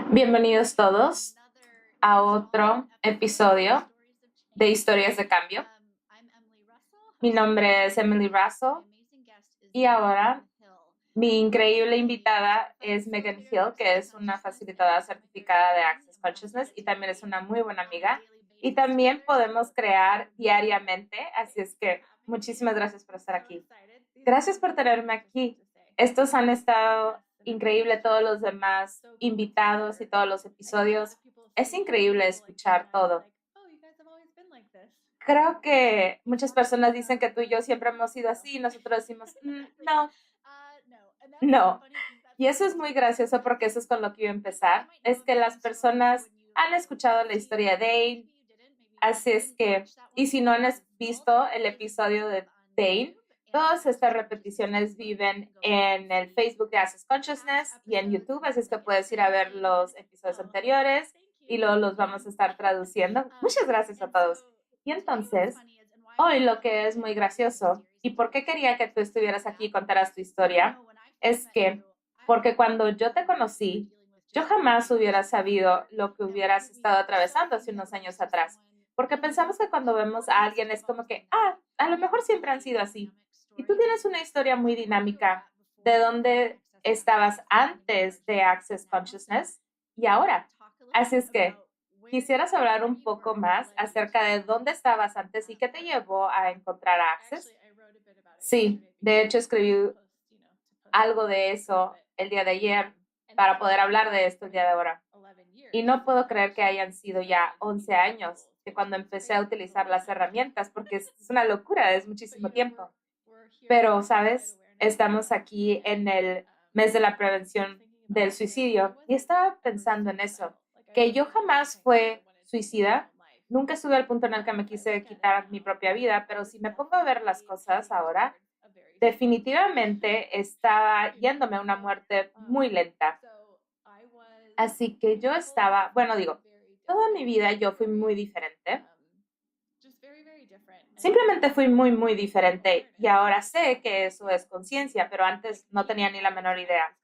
Bienvenidos todos a otro episodio de Historias de Cambio. Mi nombre es Emily Russell y ahora mi increíble invitada es Megan Hill, que es una facilitadora certificada de Access Consciousness y también es una muy buena amiga. Y también podemos crear diariamente, así es que muchísimas gracias por estar aquí. Gracias por tenerme aquí. Estos han estado increíbles, todos los demás invitados y todos los episodios. Es increíble escuchar todo. Creo que muchas personas dicen que tú y yo siempre hemos sido así y nosotros decimos, no, no. Y eso es muy gracioso porque eso es con lo que iba a empezar. Es que las personas han escuchado la historia de Dane, así es que, y si no han visto el episodio de Dane, todas estas repeticiones viven en el Facebook de Access Consciousness y en YouTube, así es que puedes ir a ver los episodios anteriores y luego los vamos a estar traduciendo. Muchas gracias a todos. Y entonces, hoy lo que es muy gracioso y por qué quería que tú estuvieras aquí y contaras tu historia es que, porque cuando yo te conocí, yo jamás hubiera sabido lo que hubieras estado atravesando hace unos años atrás, porque pensamos que cuando vemos a alguien es como que, a lo mejor siempre han sido así. Y tú tienes una historia muy dinámica de dónde estabas antes de Access Consciousness y ahora. Así es que quisieras hablar un poco más acerca de dónde estabas antes y qué te llevó a encontrar a Access. Sí, de hecho escribí algo de eso el día de ayer para poder hablar de esto el día de ahora. Y no puedo creer que hayan sido ya 11 años de cuando empecé a utilizar las herramientas, porque es una locura, es muchísimo tiempo. Pero, ¿sabes? Estamos aquí en el mes de la prevención del suicidio y estaba pensando en eso, que yo jamás fue suicida, nunca estuve al punto en el que me quise quitar mi propia vida, pero si me pongo a ver las cosas ahora, definitivamente estaba yéndome a una muerte muy lenta. Así que yo estaba, bueno, digo, toda mi vida yo fui muy diferente. Simplemente fui muy, muy diferente y ahora sé que eso es conciencia, pero antes no tenía ni la menor idea.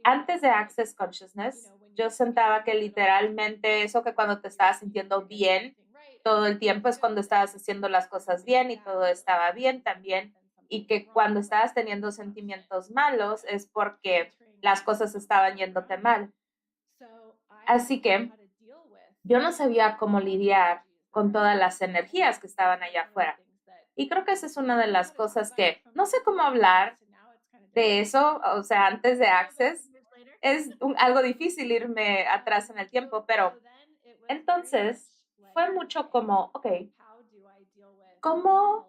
Antes de Access Consciousness, yo sentaba que literalmente eso que cuando te estabas sintiendo bien todo el tiempo es cuando estabas haciendo las cosas bien y todo estaba bien también, y que cuando estabas teniendo sentimientos malos es porque las cosas estaban yéndote mal. Así que yo no sabía cómo lidiar con todas las energías que estaban allá afuera. Y creo que esa es una de las cosas que no sé cómo hablar de eso, o sea, antes de Access, es algo difícil irme atrás en el tiempo, pero entonces fue mucho como, ok, ¿cómo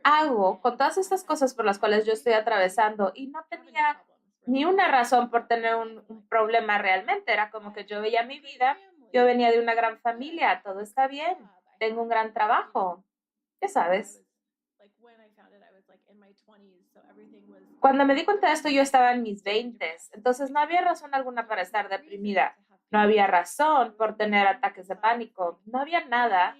hago con todas estas cosas por las cuales yo estoy atravesando? Y no tenía ni una razón por tener un problema realmente, era como que yo veía mi vida, yo venía de una gran familia, todo está bien, tengo un gran trabajo, ya sabes. Cuando me di cuenta de esto, yo estaba en mis veintes, entonces no había razón alguna para estar deprimida, no había razón por tener ataques de pánico, no había nada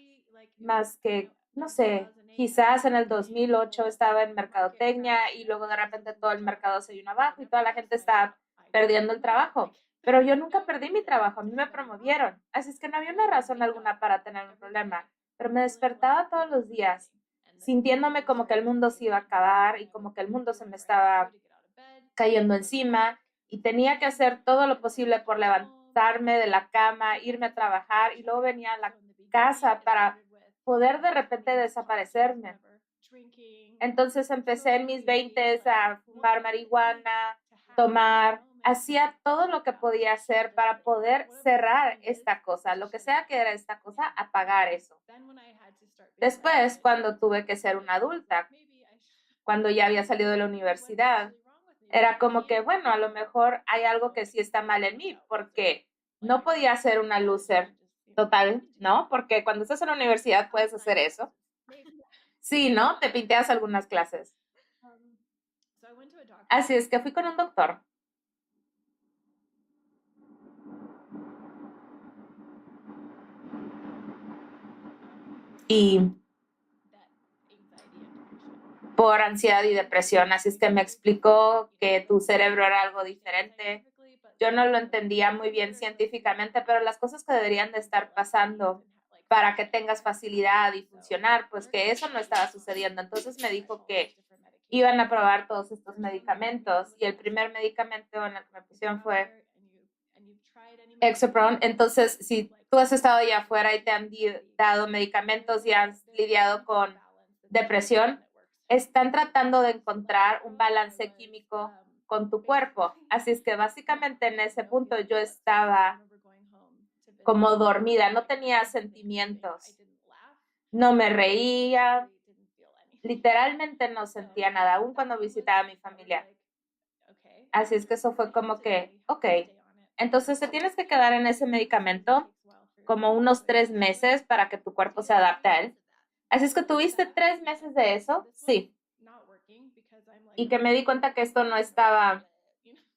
más que, no sé, quizás en el 2008 estaba en mercadotecnia y luego de repente todo el mercado se vino abajo y toda la gente estaba perdiendo el trabajo. Pero yo nunca perdí mi trabajo, a mí me promovieron, así es que no había una razón alguna para tener un problema, pero me despertaba todos los días sintiéndome como que el mundo se iba a acabar y como que el mundo se me estaba cayendo encima y tenía que hacer todo lo posible por levantarme de la cama, irme a trabajar y luego venía a la casa para poder de repente desaparecerme. Entonces empecé en mis veintes a fumar marihuana, tomar, hacía todo lo que podía hacer para poder cerrar esta cosa, lo que sea que era esta cosa, apagar eso. Después, cuando tuve que ser una adulta, cuando ya había salido de la universidad, era como que, bueno, a lo mejor hay algo que sí está mal en mí, porque no podía ser una loser total, ¿no? Porque cuando estás en la universidad puedes hacer eso. Sí, ¿no? Te pinteas algunas clases. Así es que fui con un doctor y por ansiedad y depresión. Así es que me explicó que tu cerebro era algo diferente. Yo no lo entendía muy bien científicamente, pero las cosas que deberían de estar pasando para que tengas facilidad y funcionar, pues que eso no estaba sucediendo. Entonces me dijo que iban a probar todos estos medicamentos y el primer medicamento en el que me pusieron fue Exopron. Entonces, si tú has estado allá afuera y te han dado medicamentos y has lidiado con depresión, están tratando de encontrar un balance químico con tu cuerpo. Así es que básicamente en ese punto yo estaba como dormida, no tenía sentimientos, no me reía, literalmente no sentía nada, aún cuando visitaba a mi familia. Así es que eso fue como que, ok, entonces te tienes que quedar en ese medicamento como unos 3 meses para que tu cuerpo se adapte a él. Así es que tuviste 3 meses de eso, sí. Y que me di cuenta que esto no estaba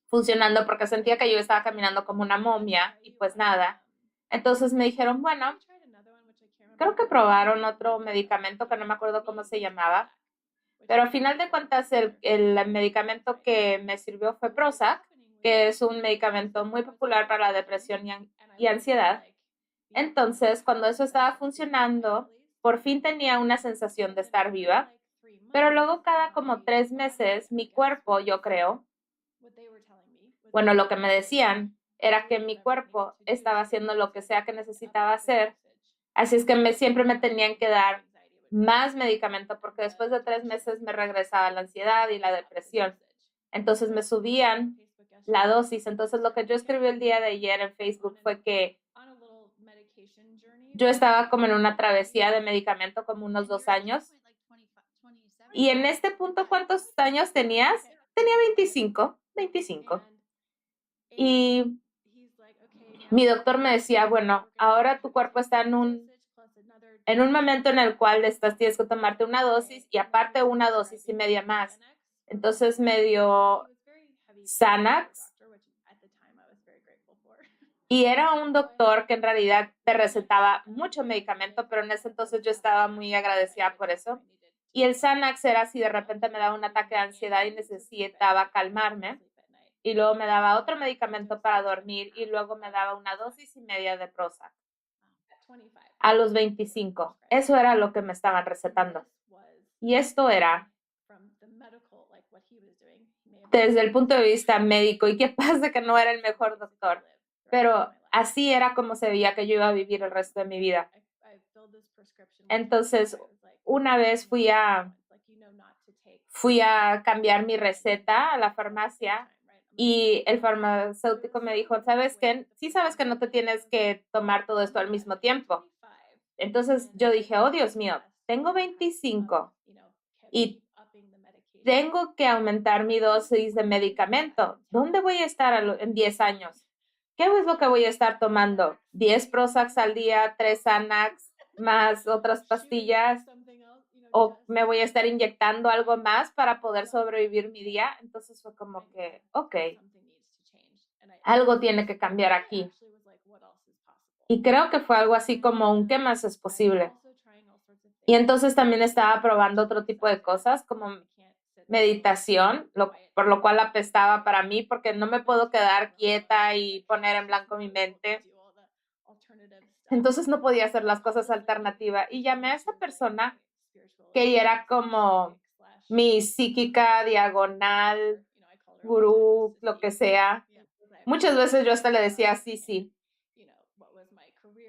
funcionando porque sentía que yo estaba caminando como una momia y pues nada. Entonces me dijeron, bueno, creo que probaron otro medicamento que no me acuerdo cómo se llamaba, pero al final de cuentas el medicamento que me sirvió fue Prozac, que es un medicamento muy popular para la depresión y ansiedad. Entonces, cuando eso estaba funcionando, por fin tenía una sensación de estar viva, pero luego cada como 3 meses mi cuerpo, yo creo, bueno, lo que me decían era que mi cuerpo estaba haciendo lo que sea que necesitaba hacer, así es que siempre me tenían que dar más medicamento porque después de 3 meses me regresaba la ansiedad y la depresión. Entonces me subían la dosis. Entonces lo que yo escribí el día de ayer en Facebook fue que yo estaba como en una travesía de medicamento como unos 2 años. Y en este punto, ¿cuántos años tenías? Tenía 25, 25. Y mi doctor me decía, bueno, ahora tu cuerpo está en un momento en el cual tienes que tomarte una dosis y aparte una dosis y media más. Entonces me dio Xanax y era un doctor que en realidad te recetaba mucho medicamento, pero en ese entonces yo estaba muy agradecida por eso. Y el Xanax era si de repente me daba un ataque de ansiedad y necesitaba calmarme. Y luego me daba otro medicamento para dormir y luego me daba una dosis y media de Prozac. A los 25. Eso era lo que me estaban recetando. Y esto era desde el punto de vista médico. Y qué pasa que no era el mejor doctor. Pero así era como se veía que yo iba a vivir el resto de mi vida. Entonces, una vez fui a cambiar mi receta a la farmacia y el farmacéutico me dijo, ¿sabes qué? Sí sabes que no te tienes que tomar todo esto al mismo tiempo. Entonces yo dije, oh Dios mío, tengo 25 y tengo que aumentar mi dosis de medicamento. ¿Dónde voy a estar en 10 años? ¿Qué es lo que voy a estar tomando? ¿10 Prozacs al día, 3 Xanax, más otras pastillas? ¿O me voy a estar inyectando algo más para poder sobrevivir mi día? Entonces fue como que, ok, algo tiene que cambiar aquí. Y creo que fue algo así como un ¿qué más es posible? Y entonces también estaba probando otro tipo de cosas como meditación, por lo cual apestaba para mí porque no me puedo quedar quieta y poner en blanco mi mente. Entonces no podía hacer las cosas alternativas y llamé a esa persona que ella era como mi psíquica diagonal, gurú, lo que sea. Muchas veces yo hasta le decía sí, sí,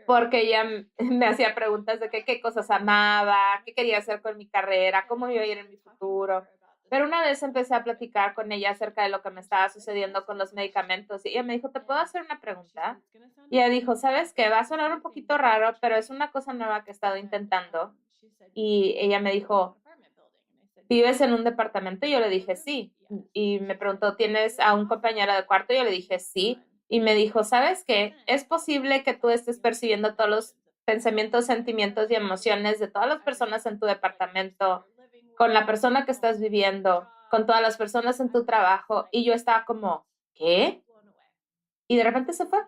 porque ella me hacía preguntas de qué cosas amaba, qué quería hacer con mi carrera, cómo iba a ir en mi futuro. Pero una vez empecé a platicar con ella acerca de lo que me estaba sucediendo con los medicamentos y ella me dijo, ¿te puedo hacer una pregunta? Y ella dijo, ¿sabes qué? Va a sonar un poquito raro, pero es una cosa nueva que he estado intentando. Y ella me dijo, ¿vives en un departamento? Y yo le dije, sí. Y me preguntó, ¿tienes a un compañero de cuarto? Y yo le dije, sí. Y me dijo, ¿sabes qué? Es posible que tú estés percibiendo todos los pensamientos, sentimientos y emociones de todas las personas en tu departamento, con la persona que estás viviendo, con todas las personas en tu trabajo. Y yo estaba como, ¿qué? Y de repente se fue.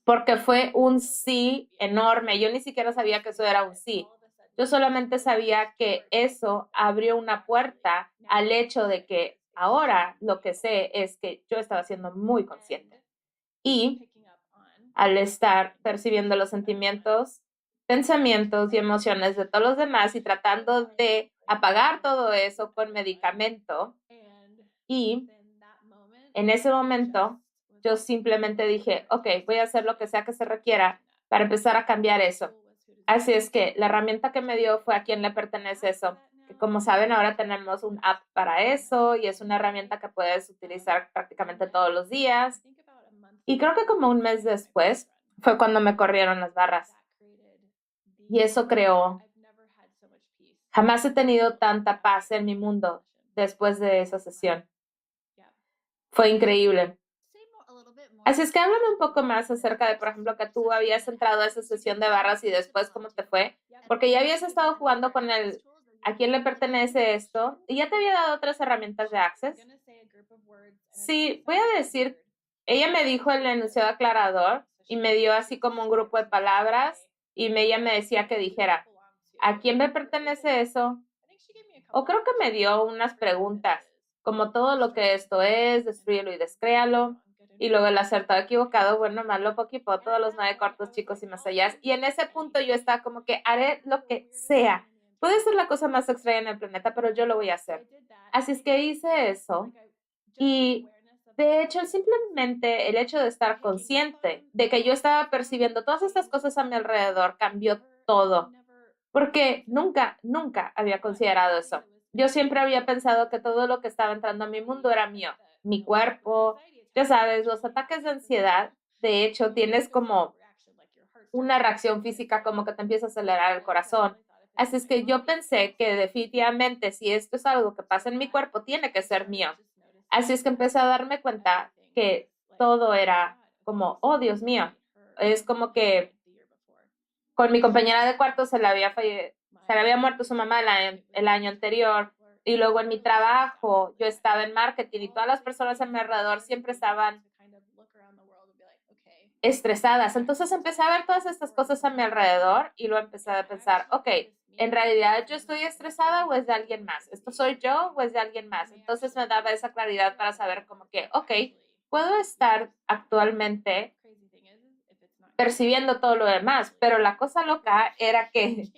Porque fue un sí enorme. Yo ni siquiera sabía que eso era un sí. Yo solamente sabía que eso abrió una puerta al hecho de que ahora lo que sé es que yo estaba siendo muy consciente. Y al estar percibiendo los sentimientos, pensamientos y emociones de todos los demás y tratando de apagar todo eso con medicamento. Y en ese momento yo simplemente dije, ok, voy a hacer lo que sea que se requiera para empezar a cambiar eso. Así es que la herramienta que me dio fue a quién le pertenece eso. Que como saben, ahora tenemos un app para eso y es una herramienta que puedes utilizar prácticamente todos los días. Y creo que como un mes después fue cuando me corrieron las barras. Y eso creó, jamás he tenido tanta paz en mi mundo después de esa sesión. Fue increíble. Así es que háblame un poco más acerca de, por ejemplo, que tú habías entrado a esa sesión de barras y después cómo te fue, porque ya habías estado jugando con el a quién le pertenece esto y ya te había dado otras herramientas de Access. Sí, voy a decir, ella me dijo el enunciado aclarador y me dio así como un grupo de palabras y ella me decía que dijera, ¿a quién me pertenece eso? O creo que me dio unas preguntas, como todo lo que esto es, destrúyelo y descréalo. Y luego el acertado equivocado, bueno, malo, poquito, todos los 9 cortos, chicos y más allá. Y en ese punto yo estaba como que haré lo que sea. Puede ser la cosa más extraña en el planeta, pero yo lo voy a hacer. Así es que hice eso. Y de hecho, simplemente el hecho de estar consciente de que yo estaba percibiendo todas estas cosas a mi alrededor cambió todo. Porque nunca había considerado eso. Yo siempre había pensado que todo lo que estaba entrando a mi mundo era mío, mi cuerpo, ya sabes, los ataques de ansiedad. De hecho, tienes como una reacción física como que te empieza a acelerar el corazón. Así es que yo pensé que definitivamente si esto es algo que pasa en mi cuerpo, tiene que ser mío. Así es que empecé a darme cuenta que todo era como, oh, Dios mío, es como que con mi compañera de cuarto se le había muerto su mamá el año anterior y luego en mi trabajo yo estaba en marketing y todas las personas a mi alrededor siempre estaban estresadas. Entonces empecé a ver todas estas cosas a mi alrededor y luego empecé a pensar, ok, ¿en realidad yo estoy estresada o es de alguien más? ¿Esto soy yo o es de alguien más? Entonces me daba esa claridad para saber como que, ok, puedo estar actualmente percibiendo todo lo demás, pero la cosa loca era que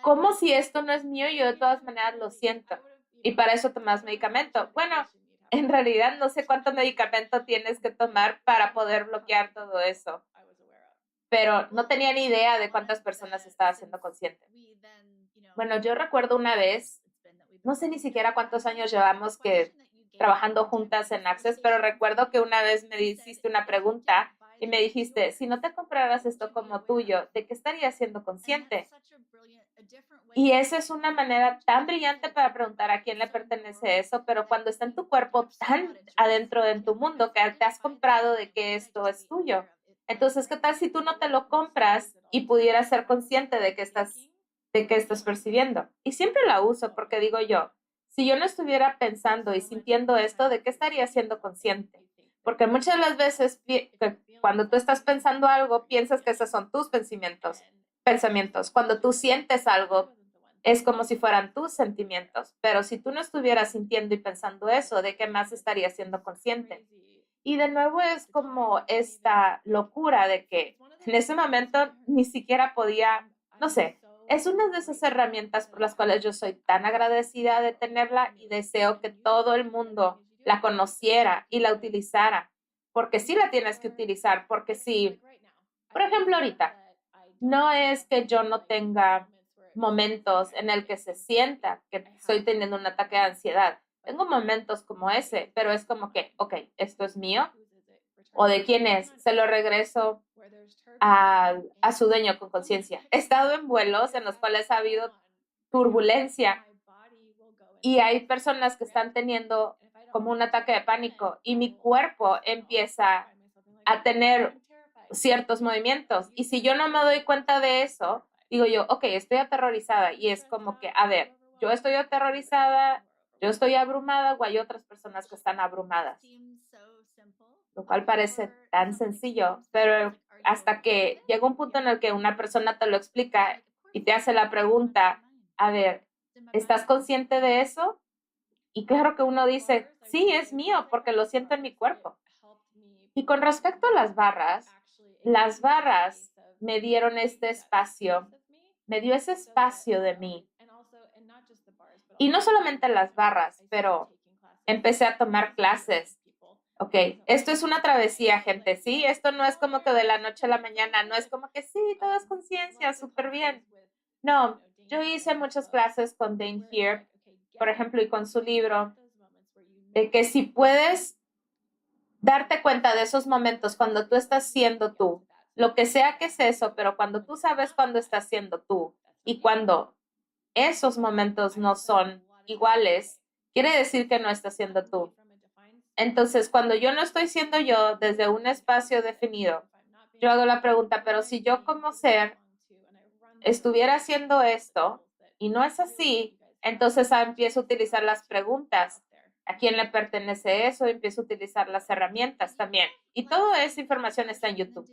como si esto no es mío, yo de todas maneras lo siento. Y para eso tomas medicamento. Bueno, en realidad no sé cuánto medicamento tienes que tomar para poder bloquear todo eso, pero no tenía ni idea de cuántas personas estaba siendo consciente. Bueno, yo recuerdo una vez, no sé ni siquiera cuántos años llevamos que trabajando juntas en Access, pero recuerdo que una vez me hiciste una pregunta y me dijiste, si no te compraras esto como tuyo, ¿de qué estarías siendo consciente? Y esa es una manera tan brillante para preguntar a quién le pertenece eso, pero cuando está en tu cuerpo tan adentro de tu mundo que te has comprado de que esto es tuyo. Entonces, ¿qué tal si tú no te lo compras y pudieras ser consciente de que estás percibiendo? Y siempre la uso porque digo yo, si yo no estuviera pensando y sintiendo esto, ¿de qué estaría siendo consciente? Porque muchas de las veces cuando tú estás pensando algo, piensas que esos son tus pensamientos. Cuando tú sientes algo, es como si fueran tus sentimientos, pero si tú no estuvieras sintiendo y pensando eso, ¿de qué más estarías siendo consciente? Y de nuevo es como esta locura de que en ese momento ni siquiera podía, no sé, es una de esas herramientas por las cuales yo soy tan agradecida de tenerla y deseo que todo el mundo la conociera y la utilizara, porque sí la tienes que utilizar, porque sí, por ejemplo, ahorita, no es que yo no tenga momentos en el que se sienta que estoy teniendo un ataque de ansiedad. Tengo momentos como ese, pero es como que, ok, esto es mío o de quién es, se lo regreso a su dueño con conciencia. He estado en vuelos en los cuales ha habido turbulencia y hay personas que están teniendo como un ataque de pánico y mi cuerpo empieza a tener ciertos movimientos. Y si yo no me doy cuenta de eso, digo yo, ok, estoy aterrorizada. Y es como que, a ver, yo estoy aterrorizada, yo estoy abrumada o hay otras personas que están abrumadas. Lo cual parece tan sencillo, pero hasta que llega un punto en el que una persona te lo explica, y te hace la pregunta, a ver, ¿estás consciente de eso? Y claro que uno dice, sí, es mío porque lo siento en mi cuerpo. Y con respecto a las barras me dieron este espacio, me dio ese espacio de mí. Y no solamente las barras, pero empecé a tomar clases. Ok, esto es una travesía, gente, ¿sí? Esto no es como que de la noche a la mañana, no es como que sí, todo es conciencia, súper bien. No, yo hice muchas clases con Dane Here, por ejemplo, y con su libro, de que si puedes darte cuenta de esos momentos cuando tú estás siendo tú, lo que sea que es eso, pero cuando tú sabes cuando estás siendo tú y cuando esos momentos no son iguales, quiere decir que no estás siendo tú. Entonces, cuando yo no estoy siendo yo desde un espacio definido, yo hago la pregunta, pero si yo como ser estuviera haciendo esto y no es así, entonces empiezo a utilizar las preguntas. ¿A quién le pertenece eso? Empiezo a utilizar las herramientas también. Y toda esa información está en YouTube.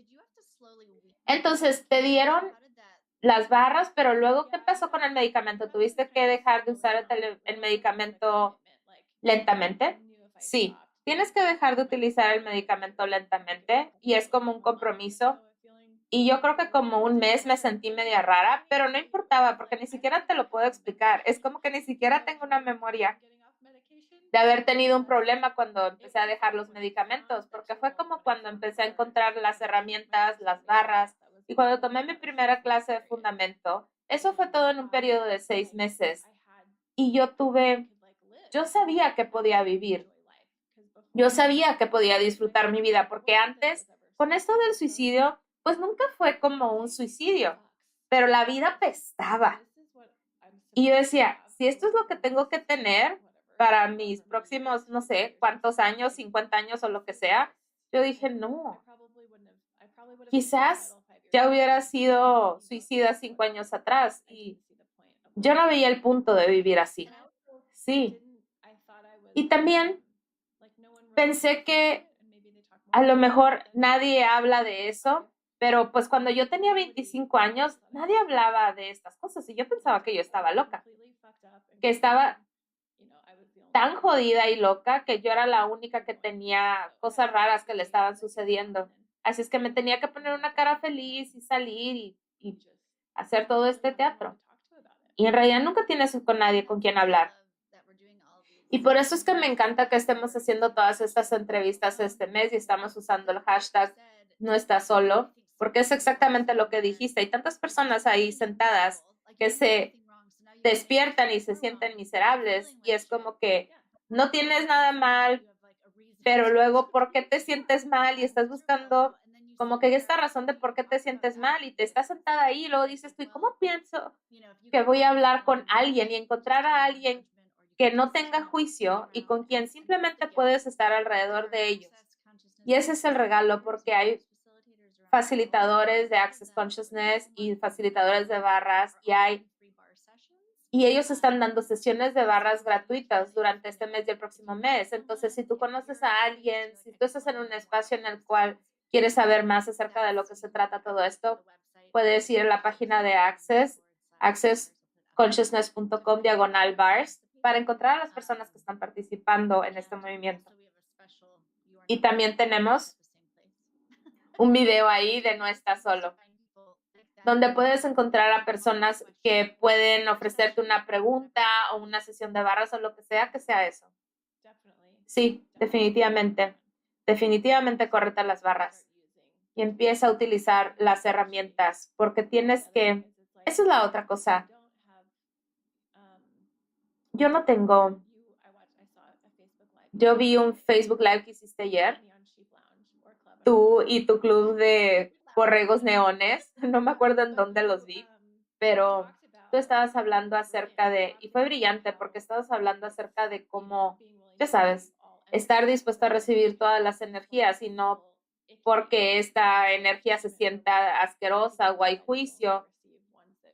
Entonces, te dieron las barras, pero luego, ¿qué pasó con el medicamento? ¿Tuviste que dejar de usar el medicamento lentamente? Sí, tienes que dejar de utilizar el medicamento lentamente y es como un compromiso. Y yo creo que como un mes me sentí media rara, pero no importaba porque ni siquiera te lo puedo explicar. Es como que ni siquiera tengo una memoria de haber tenido un problema cuando empecé a dejar los medicamentos, porque fue como cuando empecé a encontrar las herramientas, las barras, y cuando tomé mi primera clase de fundamento, eso fue todo en un periodo de 6 meses. Y yo sabía que podía vivir, yo sabía que podía disfrutar mi vida, porque antes, con esto del suicidio, pues nunca fue como un suicidio, pero la vida pestaba. Y yo decía, si esto es lo que tengo que tener para mis próximos, no sé, cuántos años, 50 años o lo que sea, yo dije, no, quizás ya hubiera sido suicida 5 años atrás y yo no veía el punto de vivir así. Sí. Y también pensé que a lo mejor nadie habla de eso, pero pues cuando yo tenía 25 años, nadie hablaba de estas cosas y yo pensaba que yo estaba loca, que estaba tan jodida y loca que yo era la única que tenía cosas raras que le estaban sucediendo. Así es que me tenía que poner una cara feliz y salir y hacer todo este teatro. Y en realidad nunca tienes con nadie con quien hablar. Y por eso es que me encanta que estemos haciendo todas estas entrevistas este mes y estamos usando el hashtag no estás solo, porque es exactamente lo que dijiste. Hay tantas personas ahí sentadas que se despiertan y se sienten miserables y es como que no tienes nada mal, pero luego, ¿por qué te sientes mal? Y estás buscando como que esta razón de por qué te sientes mal y te estás sentada ahí y luego dices tú, ¿y cómo pienso que voy a hablar con alguien y encontrar a alguien que no tenga juicio y con quien simplemente puedes estar alrededor de ellos? Y ese es el regalo porque hay facilitadores de Access Consciousness y facilitadores de barras y ellos están dando sesiones de barras gratuitas durante este mes y el próximo mes. Entonces, si tú conoces a alguien, si tú estás en un espacio en el cual quieres saber más acerca de lo que se trata todo esto, puedes ir a la página de Access, accessconsciousness.com/bars, para encontrar a las personas que están participando en este movimiento. Y también tenemos un video ahí de No Estás Solo, donde puedes encontrar a personas que pueden ofrecerte una pregunta o una sesión de barras o lo que sea eso. Sí, definitivamente. Definitivamente córrete las barras y empieza a utilizar las herramientas porque tienes que... Esa es la otra cosa. Yo no tengo... Yo vi un Facebook Live que hiciste ayer, tú y tu club de borregos neones, no me acuerdo en dónde los vi, pero tú estabas hablando acerca de, y fue brillante porque estabas hablando acerca de cómo, ya sabes, estar dispuesto a recibir todas las energías y no porque esta energía se sienta asquerosa o hay juicio,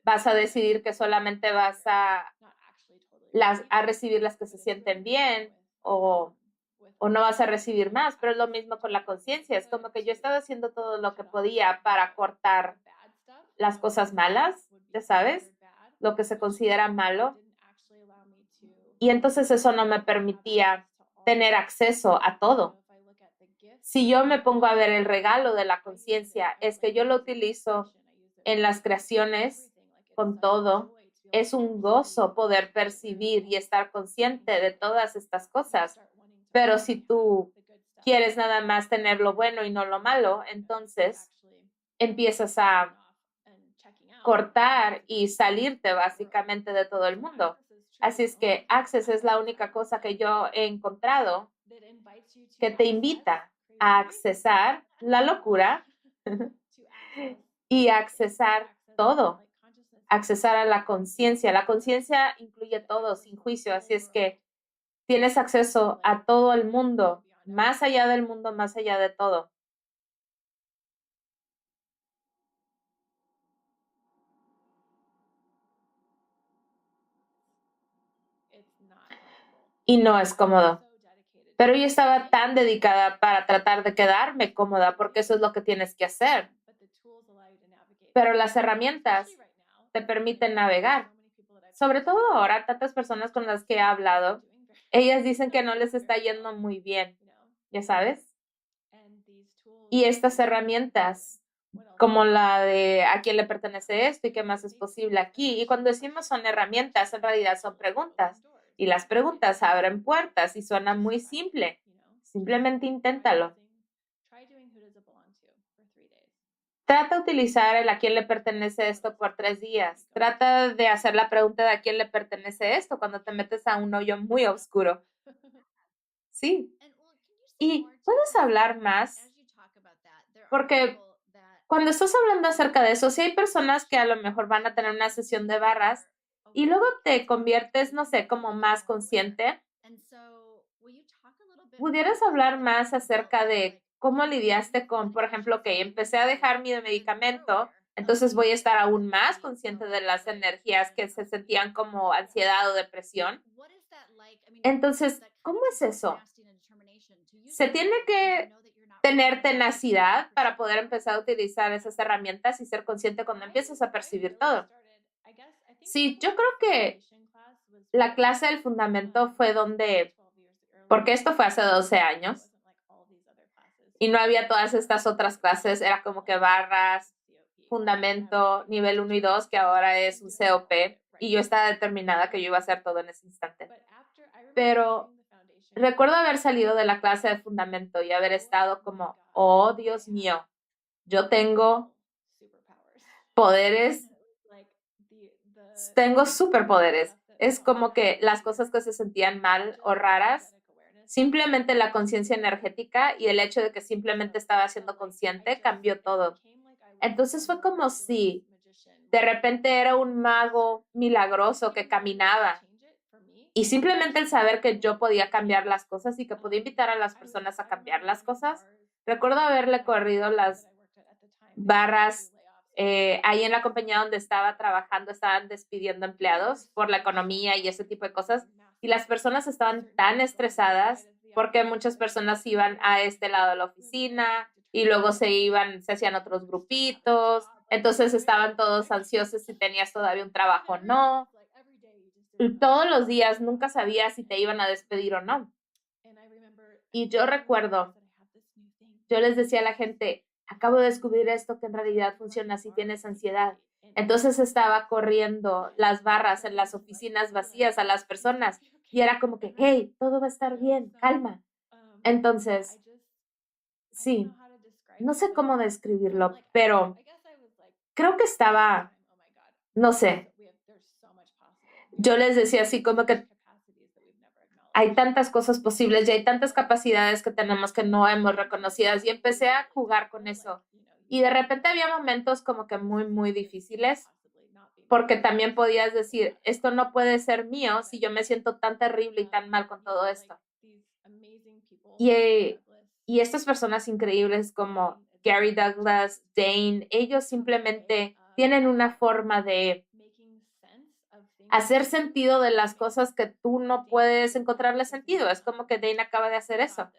vas a decidir que solamente vas a recibir las que se sienten bien o no vas a recibir más, pero es lo mismo con la conciencia, es como que yo estaba haciendo todo lo que podía para cortar las cosas malas, ya sabes, lo que se considera malo. Y entonces eso no me permitía tener acceso a todo. Si yo me pongo a ver el regalo de la conciencia, es que yo lo utilizo en las creaciones con todo. Es un gozo poder percibir y estar consciente de todas estas cosas. Pero si tú quieres nada más tener lo bueno y no lo malo, entonces empiezas a cortar y salirte básicamente de todo el mundo. Así es que Access es la única cosa que yo he encontrado que te invita a accesar la locura y a accesar todo, accesar a la conciencia. La conciencia incluye todo sin juicio, así es que tienes acceso a todo el mundo, más allá del mundo, más allá de todo. Y no es cómodo. Pero yo estaba tan dedicada para tratar de quedarme cómoda, porque eso es lo que tienes que hacer. Pero las herramientas te permiten navegar. Sobre todo ahora, tantas personas con las que he hablado, ellas dicen que no les está yendo muy bien, ya sabes. Y estas herramientas, como la de a quién le pertenece esto y qué más es posible aquí. Y cuando decimos son herramientas, en realidad son preguntas. Y las preguntas abren puertas y suena muy simple. Simplemente inténtalo. Trata de utilizar el a quién le pertenece esto por 3 días. Trata de hacer la pregunta de a quién le pertenece esto cuando te metes a un hoyo muy oscuro. Sí. Y puedes hablar más, porque cuando estás hablando acerca de eso, sí hay personas que a lo mejor van a tener una sesión de barras y luego te conviertes, no sé, como más consciente. ¿Pudieras hablar más acerca de cómo lidiaste con, por ejemplo, que empecé a dejar mi medicamento, entonces voy a estar aún más consciente de las energías que se sentían como ansiedad o depresión? Entonces, ¿cómo es eso? Se tiene que tener tenacidad para poder empezar a utilizar esas herramientas y ser consciente cuando empiezas a percibir todo. Sí, yo creo que la clase del fundamento fue donde, porque esto fue hace 12 años y no había todas estas otras clases, era como que barras, fundamento, nivel 1 y 2, que ahora es un COP, y yo estaba determinada que yo iba a hacer todo en ese instante. Pero recuerdo haber salido de la clase de fundamento y haber estado como, oh, Dios mío, yo tengo poderes, tengo superpoderes. Es como que las cosas que se sentían mal o raras, simplemente la conciencia energética y el hecho de que simplemente estaba siendo consciente cambió todo. Entonces fue como si de repente era un mago milagroso que caminaba. Y simplemente el saber que yo podía cambiar las cosas y que podía invitar a las personas a cambiar las cosas. Recuerdo haberle corrido las barras ahí en la compañía donde estaba trabajando, estaban despidiendo empleados por la economía y ese tipo de cosas. Y las personas estaban tan estresadas porque muchas personas iban a este lado de la oficina y luego se hacían otros grupitos. Entonces estaban todos ansiosos si tenías todavía un trabajo o no. Y todos los días nunca sabías si te iban a despedir o no. Y yo recuerdo, yo les decía a la gente, acabo de descubrir esto que en realidad funciona si tienes ansiedad. Entonces estaba corriendo las barras en las oficinas vacías a las personas y era como que, hey, todo va a estar bien, calma. Entonces, sí, no sé cómo describirlo, pero creo que estaba, no sé, yo les decía así como que hay tantas cosas posibles y hay tantas capacidades que tenemos que no hemos reconocidas y empecé a jugar con eso. Y de repente había momentos como que muy, muy difíciles porque también podías decir, esto no puede ser mío si yo me siento tan terrible y tan mal con todo esto. Y estas personas increíbles como Gary Douglas, Dane, ellos simplemente tienen una forma de hacer sentido de las cosas que tú no puedes encontrarle sentido. Es como que Dane acaba de hacer eso.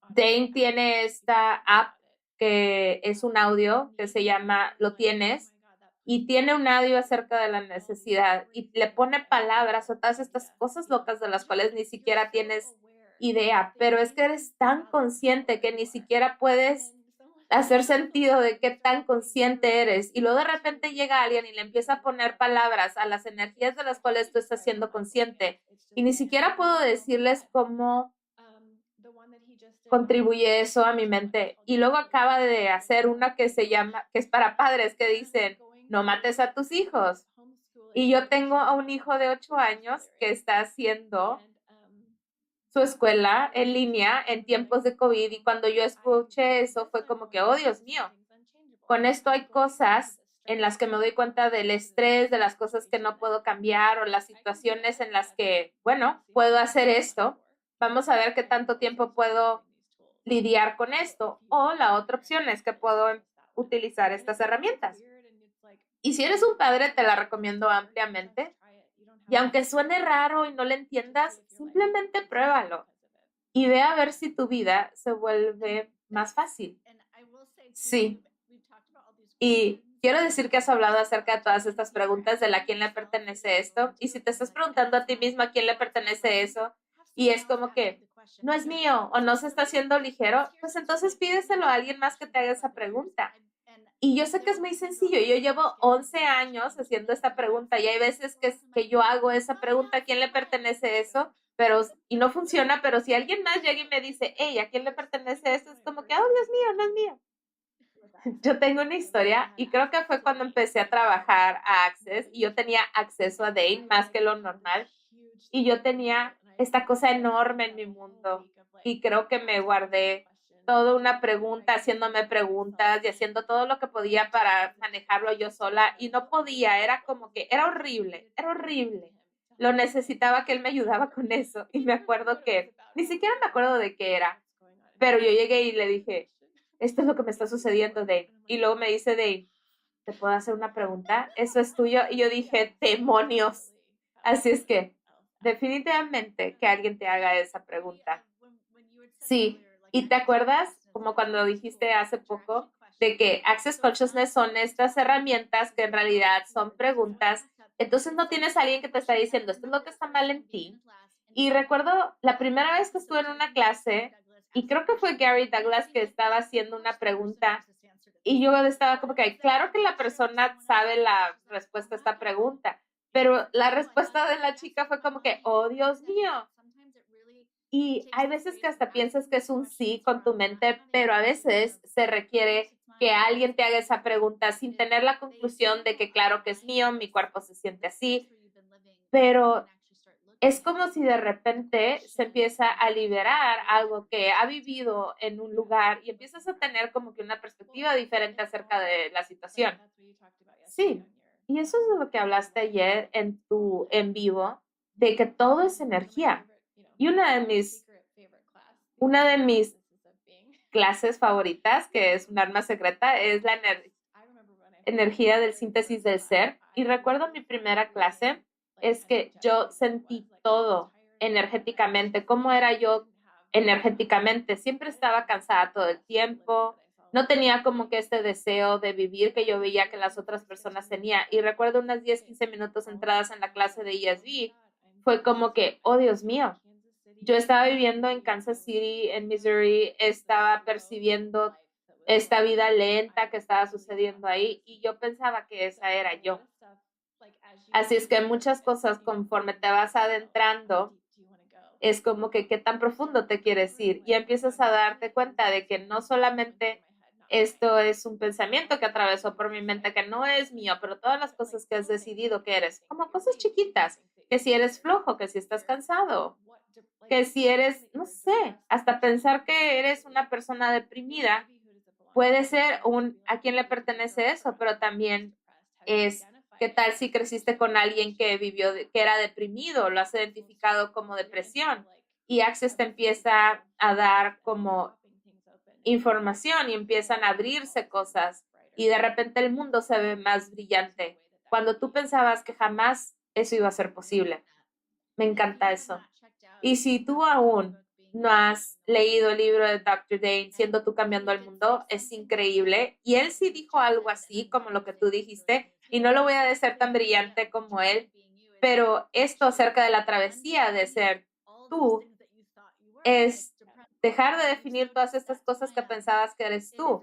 Dane tiene esta app que es un audio que se llama Lo Tienes y tiene un audio acerca de la necesidad y le pone palabras a todas estas cosas locas de las cuales ni siquiera tienes idea, pero es que eres tan consciente que ni siquiera puedes hacer sentido de qué tan consciente eres. Y luego de repente llega alguien y le empieza a poner palabras a las energías de las cuales tú estás siendo consciente. Y ni siquiera puedo decirles cómo contribuye eso a mi mente. Y luego acaba de hacer una que se llama, que es para padres, que dicen, no mates a tus hijos. Y yo tengo a un hijo de 8 años que está haciendo su escuela en línea en tiempos de COVID, y cuando yo escuché eso fue como que, oh Dios mío, con esto hay cosas en las que me doy cuenta del estrés, de las cosas que no puedo cambiar o las situaciones en las que, bueno, puedo hacer esto. Vamos a ver qué tanto tiempo puedo lidiar con esto. O la otra opción es que puedo utilizar estas herramientas. Y si eres un padre, te la recomiendo ampliamente. Y aunque suene raro y no le entiendas, simplemente pruébalo y ve a ver si tu vida se vuelve más fácil. Sí. Y quiero decir que has hablado acerca de todas estas preguntas de a quién le pertenece esto. Y si te estás preguntando a ti misma a quién le pertenece eso, y es como que no es mío o no se está haciendo ligero, pues entonces pídeselo a alguien más que te haga esa pregunta. Y yo sé que es muy sencillo. Yo llevo 11 años haciendo esta pregunta y hay veces que yo hago esa pregunta, ¿a quién le pertenece eso? Y no funciona, pero si alguien más llega y me dice, hey, ¿a quién le pertenece eso? Es como que, oh, Dios mío, no es mío. Yo tengo una historia y creo que fue cuando empecé a trabajar a Access y yo tenía acceso a Dane más que lo normal y yo tenía esta cosa enorme en mi mundo y creo que me guardé toda una pregunta, haciéndome preguntas y haciendo todo lo que podía para manejarlo yo sola y no podía, era como que era horrible, era horrible. Lo necesitaba que él me ayudaba con eso y me acuerdo que, ni siquiera me acuerdo de qué era, pero yo llegué y le dije, esto es lo que me está sucediendo, Dave. Y luego me dice, Dave, ¿te puedo hacer una pregunta? ¿Eso es tuyo? Y yo dije, demonios. Así es que definitivamente que alguien te haga esa pregunta. Sí, y te acuerdas, como cuando dijiste hace poco, de que Access Consciousness son estas herramientas que en realidad son preguntas. Entonces no tienes a alguien que te está diciendo, esto es lo que está mal en ti. Y recuerdo la primera vez que estuve en una clase, y creo que fue Gary Douglas que estaba haciendo una pregunta, y yo estaba como que, claro que la persona sabe la respuesta a esta pregunta, pero la respuesta de la chica fue como que, oh Dios mío. Y hay veces que hasta piensas que es un sí con tu mente, pero a veces se requiere que alguien te haga esa pregunta sin tener la conclusión de que claro que es mío, mi cuerpo se siente así, pero es como si de repente se empieza a liberar algo que ha vivido en un lugar y empiezas a tener como que una perspectiva diferente acerca de la situación. Sí, y eso es de lo que hablaste ayer en tu en vivo, de que todo es energía. Y una de mis clases favoritas, que es un arma secreta, es la energía del síntesis del ser. Y recuerdo mi primera clase, es que yo sentí todo energéticamente, cómo era yo energéticamente. Siempre estaba cansada todo el tiempo, no tenía como que este deseo de vivir que yo veía que las otras personas tenían. Y recuerdo unas 10, 15 minutos entradas en la clase de ESV, fue como que, oh Dios mío, yo estaba viviendo en Kansas City, en Missouri, estaba percibiendo esta vida lenta que estaba sucediendo ahí y yo pensaba que esa era yo. Así es que muchas cosas conforme te vas adentrando, es como que qué tan profundo te quieres ir y empiezas a darte cuenta de que no solamente esto es un pensamiento que atravesó por mi mente que no es mío, pero todas las cosas que has decidido que eres, como cosas chiquitas, que si eres flojo, que si estás cansado, que si eres, no sé, hasta pensar que eres una persona deprimida, puede ser a quién le pertenece eso, pero también es, ¿qué tal si creciste con alguien que vivió, que era deprimido, lo has identificado como depresión? Y Access te empieza a dar como información y empiezan a abrirse cosas y de repente el mundo se ve más brillante cuando tú pensabas que jamás eso iba a ser posible. Me encanta eso. Y si tú aún no has leído el libro de Dr. Dane, Siendo tú cambiando el mundo, es increíble. Y él sí dijo algo así, como lo que tú dijiste, y no lo voy a ser tan brillante como él, pero esto acerca de la travesía de ser tú es dejar de definir todas estas cosas que pensabas que eres tú,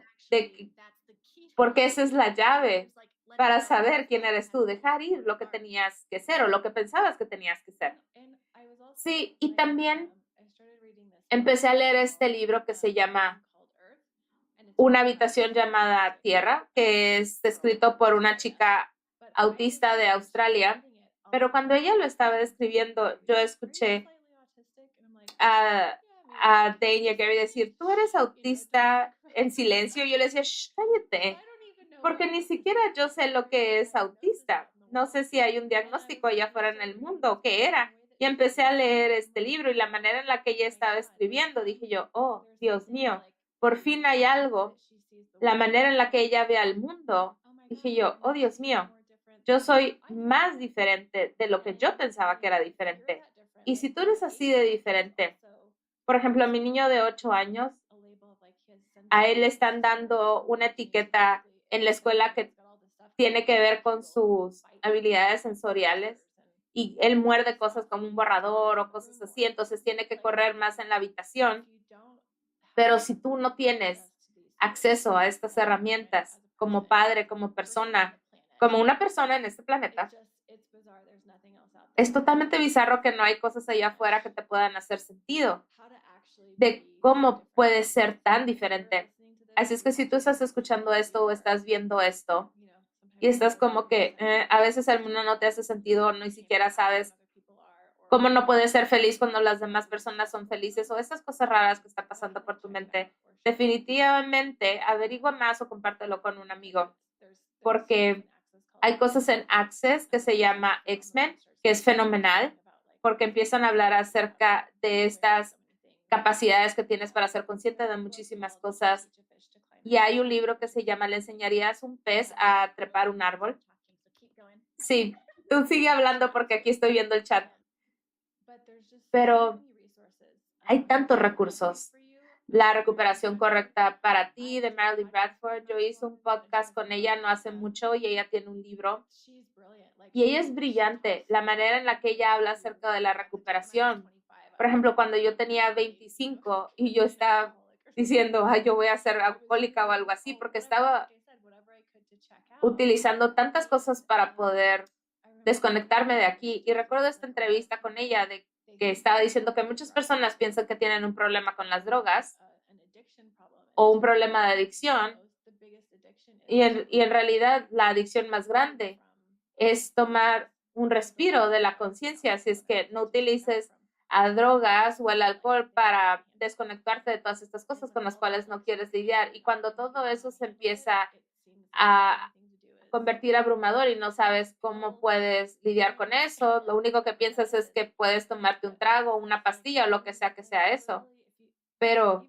porque esa es la llave para saber quién eres tú, dejar ir lo que tenías que ser o lo que pensabas que tenías que ser. Sí, y también empecé a leer este libro que se llama Una habitación llamada Tierra, que es escrito por una chica autista de Australia, pero cuando ella lo estaba escribiendo, yo escuché a, a Dane y a Gary decir, tú eres autista en silencio. Y yo le decía, shh, cállate, porque ni siquiera yo sé lo que es autista. No sé si hay un diagnóstico allá afuera en el mundo, ¿qué era? Y empecé a leer este libro y la manera en la que ella estaba escribiendo, dije yo, oh, Dios mío, por fin hay algo. La manera en la que ella ve al mundo, dije yo, oh, Dios mío, yo soy más diferente de lo que yo pensaba que era diferente. Y si tú eres así de diferente, por ejemplo, a mi niño de 8 años, a él le están dando una etiqueta en la escuela que tiene que ver con sus habilidades sensoriales y él muerde cosas como un borrador o cosas así, entonces tiene que correr más en la habitación. Pero si tú no tienes acceso a estas herramientas como padre, como persona, como una persona en este planeta, es totalmente bizarro que no hay cosas allá afuera que te puedan hacer sentido de cómo puedes ser tan diferente. Así es que si tú estás escuchando esto o estás viendo esto y estás como que a veces el mundo no te hace sentido, ni siquiera sabes cómo no puedes ser feliz cuando las demás personas son felices o esas cosas raras que están pasando por tu mente, definitivamente averigua más o compártelo con un amigo, porque hay cosas en Access que se llama X-Men, que es fenomenal, porque empiezan a hablar acerca de estas capacidades que tienes para ser consciente de muchísimas cosas. Y hay un libro que se llama ¿Le enseñarías un pez a trepar un árbol? Sí, tú sigue hablando porque aquí estoy viendo el chat. Pero hay tantos recursos. La recuperación correcta para ti de Marilyn Bradford. Yo hice un podcast con ella no hace mucho y ella tiene un libro. Y ella es brillante. La manera en la que ella habla acerca de la recuperación. Por ejemplo, cuando yo tenía 25 y yo estaba diciendo, ay, yo voy a ser alcohólica o algo así, porque estaba utilizando tantas cosas para poder desconectarme de aquí. Y recuerdo esta entrevista con ella de que estaba diciendo que muchas personas piensan que tienen un problema con las drogas o un problema de adicción y en realidad la adicción más grande es tomar un respiro de la conciencia, así es que no utilices a drogas o el alcohol para desconectarte de todas estas cosas con las cuales no quieres lidiar. Y cuando todo eso se empieza a convertir abrumador y no sabes cómo puedes lidiar con eso, lo único que piensas es que puedes tomarte un trago, una pastilla o lo que sea eso. Pero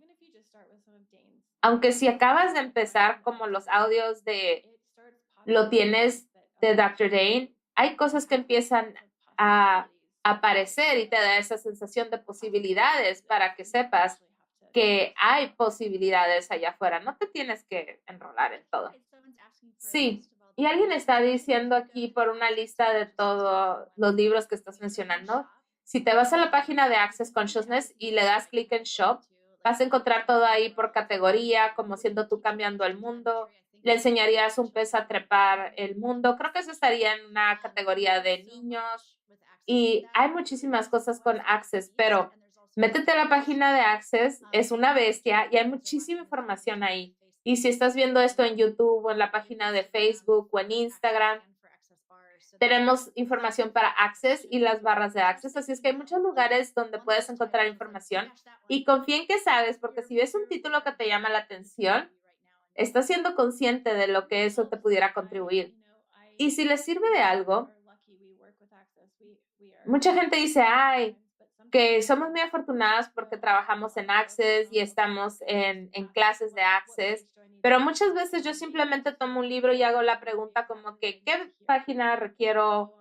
aunque si acabas de empezar como los audios de lo tienes de Dr. Dane, hay cosas que empiezan a aparecer y te da esa sensación de posibilidades para que sepas que hay posibilidades allá afuera. No te tienes que enrolar en todo. Sí, y alguien está diciendo aquí por una lista de todos los libros que estás mencionando. Si te vas a la página de Access Consciousness y le das clic en Shop, vas a encontrar todo ahí por categoría, como siendo tú cambiando el mundo. Le enseñarías un pez a trepar el mundo. Creo que eso estaría en una categoría de niños. Y hay muchísimas cosas con Access, pero métete a la página de Access, es una bestia y hay muchísima información ahí. Y si estás viendo esto en YouTube o en la página de Facebook o en Instagram, tenemos información para Access y las barras de Access, así es que hay muchos lugares donde puedes encontrar información y confía en que sabes, porque si ves un título que te llama la atención, estás siendo consciente de lo que eso te pudiera contribuir. Y si les sirve de algo, mucha gente dice, ay, que somos muy afortunadas porque trabajamos en Access y estamos en clases de Access, pero muchas veces yo simplemente tomo un libro y hago la pregunta como que, ¿qué página requiero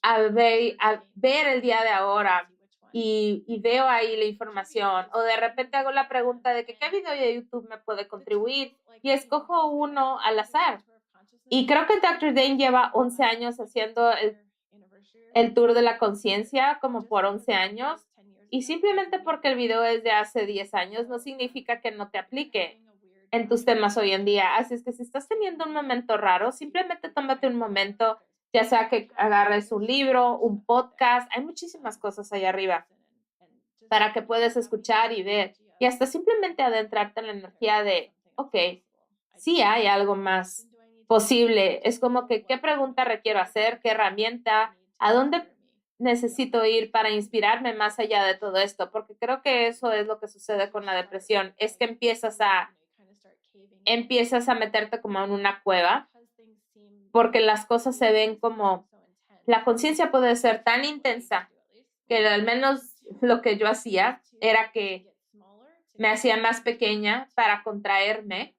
a ver el día de ahora? Y veo ahí la información, o de repente hago la pregunta de que qué video de YouTube me puede contribuir y escojo uno al azar. Y creo que Dr. Dane lleva 11 años haciendo el tour de la conciencia, como por 11 años. Y simplemente porque el video es de hace 10 años, no significa que no te aplique en tus temas hoy en día. Así es que si estás teniendo un momento raro, simplemente tómate un momento, ya sea que agarres un libro, un podcast, hay muchísimas cosas allá arriba para que puedas escuchar y ver. Y hasta simplemente adentrarte en la energía de, ok, sí hay algo más posible. Es como que, ¿qué pregunta requiero hacer? ¿Qué herramienta? ¿A dónde necesito ir para inspirarme más allá de todo esto? Porque creo que eso es lo que sucede con la depresión, es que empiezas a meterte como en una cueva, porque las cosas se ven como, la conciencia puede ser tan intensa que al menos lo que yo hacía era que me hacía más pequeña para contraerme,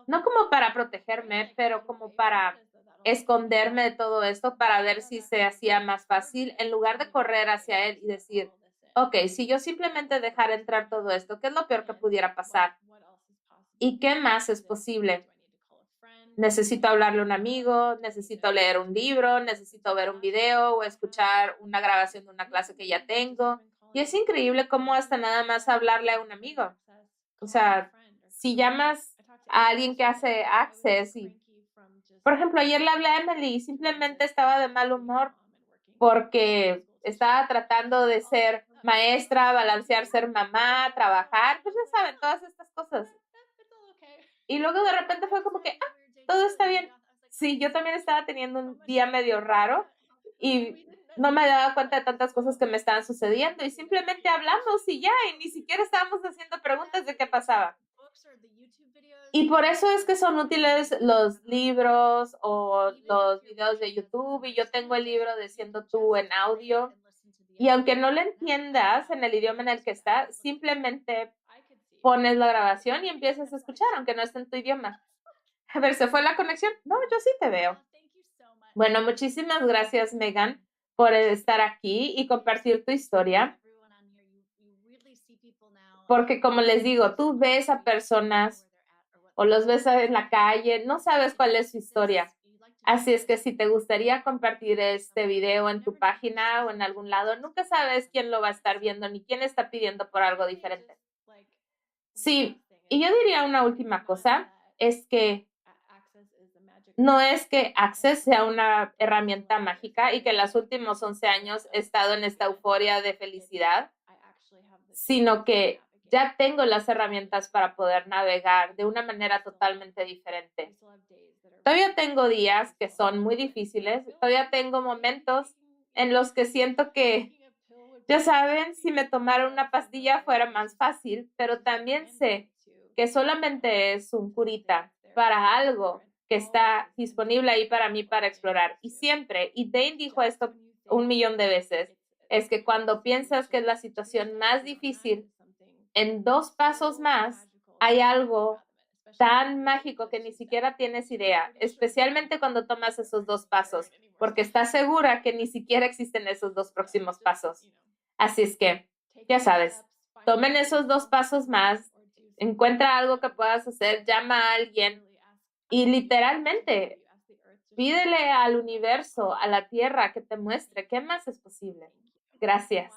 no como para protegerme, pero como para esconderme de todo esto, para ver si se hacía más fácil, en lugar de correr hacia él y decir, ok, si yo simplemente dejara entrar todo esto, ¿qué es lo peor que pudiera pasar? ¿Y qué más es posible? Necesito hablarle a un amigo, necesito leer un libro, necesito ver un video o escuchar una grabación de una clase que ya tengo. Y es increíble cómo hasta nada más hablarle a un amigo. O sea, si llamas a alguien que hace Access y, por ejemplo, ayer le hablé a Emily y simplemente estaba de mal humor porque estaba tratando de ser maestra, balancear ser mamá, trabajar, pues ya saben, todas estas cosas. Y luego de repente fue como que, todo está bien. Sí, yo también estaba teniendo un día medio raro y no me daba cuenta de tantas cosas que me estaban sucediendo y simplemente hablamos y ya, y ni siquiera estábamos haciendo preguntas de qué pasaba. Y por eso es que son útiles los libros o los videos de YouTube, y yo tengo el libro de Siendo Tú en audio. Y aunque no lo entiendas en el idioma en el que está, simplemente pones la grabación y empiezas a escuchar, aunque no esté en tu idioma. A ver, ¿se fue la conexión? No, yo sí te veo. Bueno, muchísimas gracias, Megan, por estar aquí y compartir tu historia. Porque como les digo, tú ves a personas o los ves en la calle, no sabes cuál es su historia. Así es que si te gustaría compartir este video en tu página o en algún lado, nunca sabes quién lo va a estar viendo ni quién está pidiendo por algo diferente. Sí, y yo diría una última cosa, es que no es que Access sea una herramienta mágica y que en los últimos 11 años he estado en esta euforia de felicidad, sino que ya tengo las herramientas para poder navegar de una manera totalmente diferente. Todavía tengo días que son muy difíciles, todavía tengo momentos en los que siento que, ya saben, si me tomara una pastilla fuera más fácil, pero también sé que solamente es un curita para algo que está disponible ahí para mí para explorar. Y siempre, y Dane dijo esto 1 millón de veces, es que cuando piensas que es la situación más difícil, en 2 pasos más hay algo tan mágico que ni siquiera tienes idea, especialmente cuando tomas esos 2 pasos, porque estás segura que ni siquiera existen esos 2 próximos pasos. Así es que, ya sabes, tomen esos 2 pasos más, encuentra algo que puedas hacer, llama a alguien y literalmente pídele al universo, a la tierra, que te muestre qué más es posible. Gracias.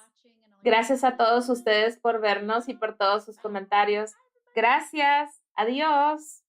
Gracias a todos ustedes por vernos y por todos sus comentarios. Gracias. Adiós.